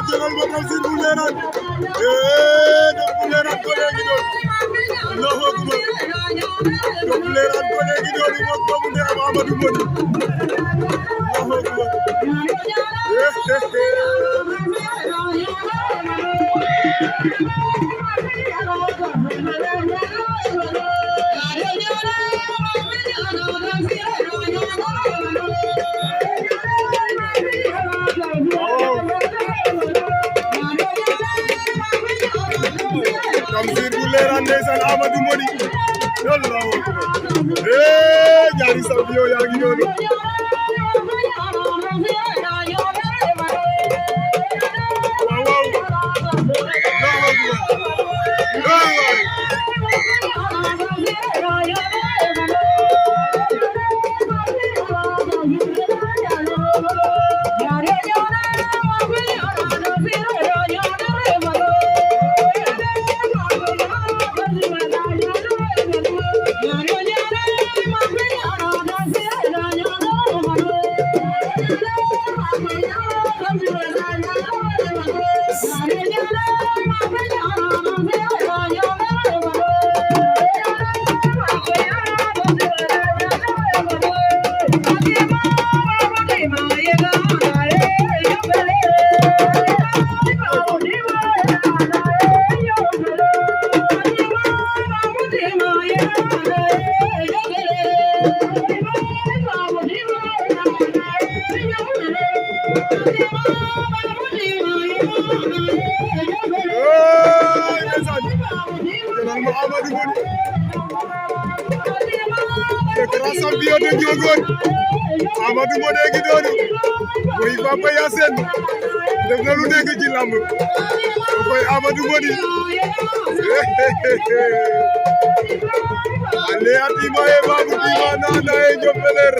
jëlal ba Tamsir bu Leeraan def bu Leeraan ko léegi doon Allahu akbar def bu Leeraan ko léegi doon moom doomu ndeyam Amadou Mody Allahu akbar Tamsir bu Leeraan ndeysaan Amadou Mody Allahu akbar ñaari champion yaa ngi noonu Amadou Mody le grand champion de Ndiogone Amadou Mody ngi noonu mooy Papa Yacine def na lu nekk ci lamb koy Amadou Mody ale atima e babu tima nana e jombeler